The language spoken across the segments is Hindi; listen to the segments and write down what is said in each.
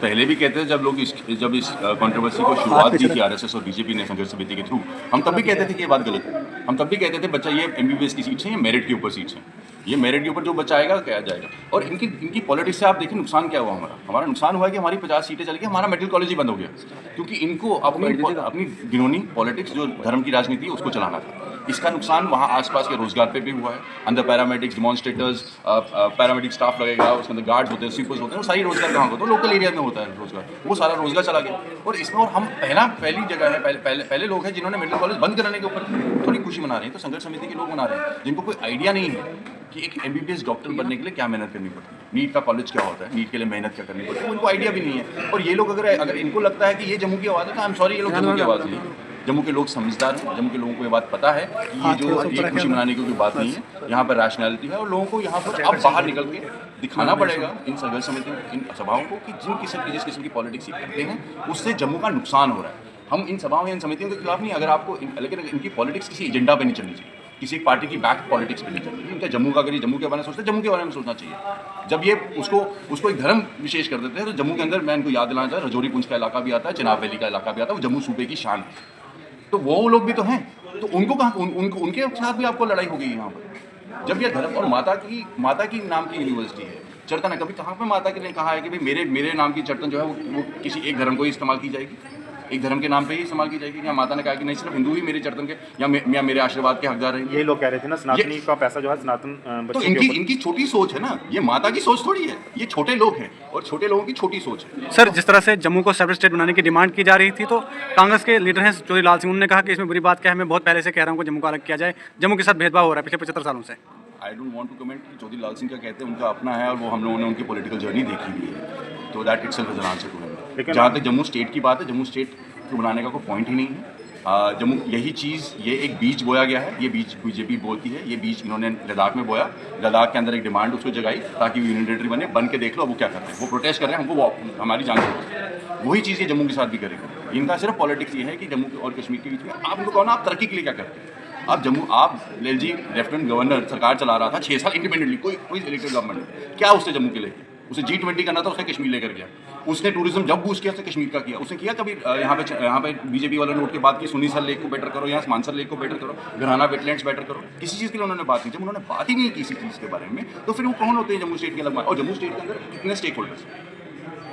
पहले भी कहते थे जब इस कंट्रोवर्सी को शुरुआत की थी आरएसएस और बीजेपी ने संघर्ष समिति के थ्रू, हम तब भी कहते थे कि ये बात गलत है। हम तब भी कहते थे बच्चा ये एमबीबीएस की सीट्स हैं, ये मेरिट के ऊपर सीट्स हैं, ये मेरिट के ऊपर जो बच्चा आएगा क्या जाएगा। और इनकी पॉलिटिक्स से आप देखिए नुकसान क्या हुआ हमारा नुकसान हुआ है कि हमारी 50 सीटें चली गई, हमारा मेडिकल कॉलेज ही बंद हो गया, क्योंकि इनको अपनी गिनोनी पॉलिटिक्स जो धर्म की राजनीति है उसको चलाना था। इसका नुकसान वहाँ आसपास के रोजगार पे भी हुआ है। अंदर पैरामेडिक्स, डिमॉन्स्ट्रेटर्स, पैरामेडिक स्टाफ लगेगा, उसके अंदर गार्ड्स होते हैं, स्वीपर्स होते हैं, वो सारी रोजगार कहाँ होता है, लोकल एरिया में होता है रोजगार, वो सारा रोजगार चला गया। और इसमें और हम पहली जगह है, पहले लोग हैं जिन्होंने मेडिकल कॉलेज बंद कराने के ऊपर थोड़ी खुशी मना रहे हैं। तो संघर्ष समिति के लोग मना रहे हैं जिनको कोई आइडिया नहीं है कि एक एमबीबीएस डॉक्टर बनने के लिए क्या मेहनत करनी पड़ती है, नीट का कॉलेज क्या होता है, नीट के लिए मेहनत क्या करनी पड़ती है, उनको आइडिया भी नहीं है। और ये लोग अगर इनको लगता है कि ये जम्मू की आवाज़ है तो आई एम सॉरी, ये लोग जम्मू की आवाज़ नहीं है। जम्मू के लोग समझदार हैं, जम्मू के लोगों को ये बात पता है कि ये खुशी मनाने की कोई बात नहीं है, यहाँ पर रैशनैलिटी है। और लोगों को यहाँ पर अब बाहर निकल के दिखाना पड़ेगा इन संघर्ष समितियों, इन सभाओं को कि जिस किस्म की पॉलिटिक्स ये करते हैं उससे जम्मू का नुकसान हो रहा है। हम इन सभाओं या इन समितियों के खिलाफ नहीं, अगर आपको लेकिन इनकी पॉलिटिक्स किसी एजेंडा पे नहीं चलनी चाहिए, किसी एक पार्टी की बैक पॉलिटिक्स पे नहीं चलनी चाहिए। इनका जम्मू का अगर ये जम्मू के बारे में सोचते हैं, जम्मू के बारे में सोचना चाहिए। जब ये उसको एक धर्म विशेष कर देते हैं तो जम्मू के अंदर, मैं इनको याद दिलाना चाहता हूं, रजौरी पुंछ का इलाका भी आता है, चिनाब वैली का इलाका भी आता है, वो जम्मू सूबे की शान है। तो वो लोग भी तो हैं, तो उनको कहाँ उनके साथ भी आपको लड़ाई हो गई यहाँ पर। जब ये धर्म और माता की नाम की यूनिवर्सिटी है, चर्तन है, कभी कहाँ पे माता के ने कहा है कि भाई मेरे नाम की चर्तन जो है वो किसी एक धर्म को ही इस्तेमाल की जाएगी, एक धर्म के नाम पे ही इस्तेमाल की जाएगी। या माता ने कहा कि नहीं, सिर्फ हिंदू ही मेरे चर्तन के या मेरे आशीर्वाद के हकदार हैं। ये लोग कह रहे थे ना, सनातनी का पैसा जो है सनातन तो इनकी छोटी सोच है ना, ये माता की सोच थोड़ी है, ये छोटे लोग हैं और छोटे लोगों की छोटी सोच है। सर, जिस तरह से जम्मू को सेपरेट स्टेट बनाने की डिमांड की जा रही थी, तो कांग्रेस के लीडर हैं चौधरी लाल सिंह, उन्होंने कहा कि इसमें बुरी बात क्या है, मैं बहुत पहले से कह रहा हूँ कि जम्मू को अलग किया जाए, जम्मू के साथ भेदभाव हो रहा है पिछले 75 सालों से। I don't want to comment कि चौधरी लाल सिंह क्या कहते हैं, उनका अपना है और वो हम लोगों ने उनकी पॉलिटिकल जर्नी देखी हुई है, तो that itself is an answer to him. जहाँ तक जम्मू स्टेट की बात है, जम्मू स्टेट को बनाने का कोई पॉइंट ही नहीं है। जम्मू यही चीज़, ये एक बीज बोया गया है, ये बीज बीजेपी बोलती है, ये बीज इन्होंने लद्दाख में बोया, लद्दाख के अंदर एक डिमांड उसको जगाई ताकि वो यूनियन टेरिटरी बन के देख लो वो क्या कर रहे हैं, वो प्रोटेस्ट कर रहे हैं, हमको हमारी जान है। वही चीज़ ये जम्मू के साथ भी करेंगे। इनका सिर्फ पॉलिटिक्स ये है कि जम्मू और कश्मीर के बीच में आप इनको कहो ना, आप तरक्की के लिए क्या करते हैं। आप जी लेफ्टिनेंट गवर्नर सरकार चला रहा था 6 साल इंडिपेंडेंटली, कोई इलेक्टेड गवर्नमेंट, क्या उसने जम्मू के लिए, उसे G20 करना था, उसने कश्मीर लेकर गया। उसने टूरिज्म जब बूस्ट किया उसने कश्मीर का किया। उसने किया कभी यहाँ पे बीजेपी वालों ने उठ के बात की, सुनीसर लेक को बेटर करो, यहाँ मानसर लेक को बेटर करो, घराना वेटलैंड्स बेटर करो, किसी चीज़ के लिए उन्होंने बात की। जब उन्होंने बात ही नहीं की किसी चीज़ के बारे में, तो फिर वो कौन होते हैं जम्मू स्टेट के अलग। और जम्मू स्टेट के अंदर कितने स्टेक होल्डर्स,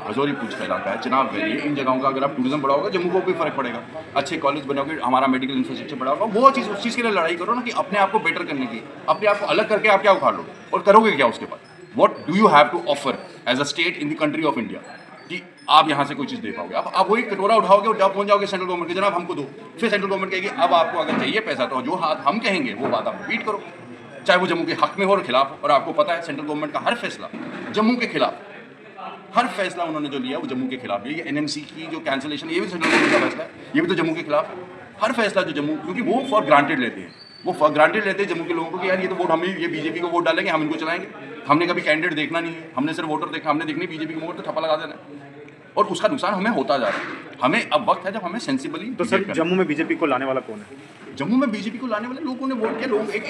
रजौरी पुंछ का इलाका है, चिनाब वैली, इन जगहों का अगर आप टूरिज्म बढ़ाओगे जम्मू को भी फर्क पड़ेगा, अच्छे कॉलेज बनाओगे, हमारा मेडिकल इंफ्रास्ट्रक्चर बढ़ाओगा, वो चीज़ उस चीज़ के लिए लड़ाई करो ना, कि अपने आप को बेटर करने की, अपने आप को अलग करके आप क्या उखाड़ लो और करोगे क्या उसके बाद। What do you have to offer as a state in the country of India कि आप यहाँ से कोई चीज़ दे पाओगे। आप वही कटोरा उठाओगे और जब पहुँच जाओगे सेंट्रल गवर्नमेंट के, जनाब हमको दो, फिर सेंट्रल गवर्नमेंट कहेगी अब आपको अगर चाहिए पैसा तो जो हाथ हम कहेंगे वो बात आप रिपीट करो, चाहे वो जम्मू के हक में हो और खिलाफ। और आपको पता है सेंट्रल गवर्नमेंट का हर फैसला जम्मू के खिलाफ, हर फैसला उन्होंने जो लिया वो जम्मू के खिलाफ है। ये NMC की जो कैंसिलेशन, ये भी सेंट्रल गवर्नमेंट का फैसला है, ये भी तो जम्मू के खिलाफ है। हर फैसला जो जम्मू, क्योंकि वो फॉर ग्रांटेड लेते हैं, वो फॉर ग्रांटेड लेते हैं जम्मू के लोगों को कि यार ये तो वोट, हम ये बीजेपी को वोट डालेंगे, हम इनको चलाएंगे, हमने कभी कैंडिडेट देखना नहीं है, हमने सिर्फ वोटर देखा, हमने देखनी बीजेपी को वोट तो ठप्पा लगा देना है। और उसका नुकसान हमें होता जा रहा है। हमें अब वक्त है जब हमें सेंसिबली। तो सर जम्मू में बीजेपी को लाने वाला कौन है? जम्मू में बीजेपी को लाने वाले लोगों ने वोट किया, लोग एक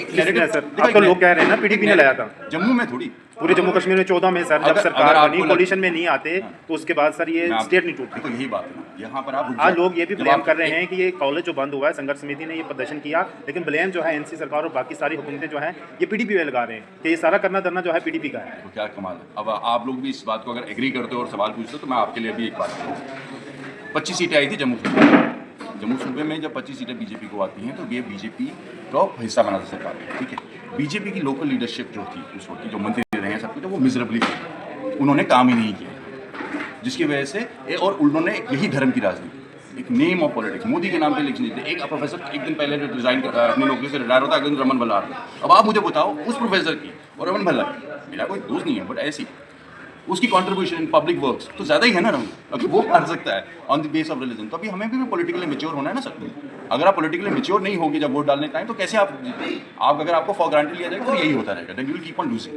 अब तो लोग कह रहे हैं ना पीडीपी ने लाया था जम्मू में, थोड़ी पूरे जम्मू कश्मीर में 14 में सर, जब सरकार बनी कोलिशन में नहीं आते तो उसके बाद सर ये स्टेट नहीं टूटती। तो यही बात है यहाँ पर आप आज लोग ये भी ब्लेम कर रहे हैं कि ये कॉलेज जो बंद हुआ है, संघर्ष समिति ने ये प्रदर्शन किया, लेकिन ब्लेम जो है NC सरकार और बाकी सारी हुकूमतें जो है ये पीडीपी पे लगा रहे हैं कि ये सारा करना धरना जो है पीडीपी का है। तो क्या कमाल है। अब आप लोग भी इस बात को अगर एग्री करते हो और सवाल पूछते हो तो मैं आपके लिए भी एक बात कहूँ, 25 सीटें आई थी जम्मू सूबे में। जब 25 सीटें बीजेपी को आती हैं तो ये बीजेपी का हिस्सा बना था सरकार में, ठीक है। बीजेपी की लोकल लीडरशिप जो थी उस वक्त की, जो मंत्री रहे हैं सब कुछ, वो मिजरेबली थी, उन्होंने काम ही नहीं किया, जिसकी वजह से और उन्होंने यही धर्म की राजनीति, एक नेम ऑफ पॉलिटिक्स, मोदी के नाम पे इलेक्शन जीते। एक प्रोफेसर एक दिन पहले रिजाइन अपनी नौकरी से रिटायर होता है, अगले दिन रमन भल्ला आता है। अब आप मुझे बताओ उस प्रोफेसर की और रमन भल्ला की, मेरा कोई दोस्त नहीं है बट ऐसी उसकी कंट्रीब्यूशन इन पब्लिक वर्क्स तो ज़्यादा ही है ना रमन, अगर वो कर सकता है on the base of religion, तो अभी हमें भी पॉलिटिकली मैच्योर होना है ना सर। अगर आप पॉलिटिकली मैच्योर नहीं होगी जब वोट डालने टाइम, तो कैसे आप अगर आपको फॉर ग्रांटेड लिया जाएगा तो यही होता रहेगा, then you will keep on losing.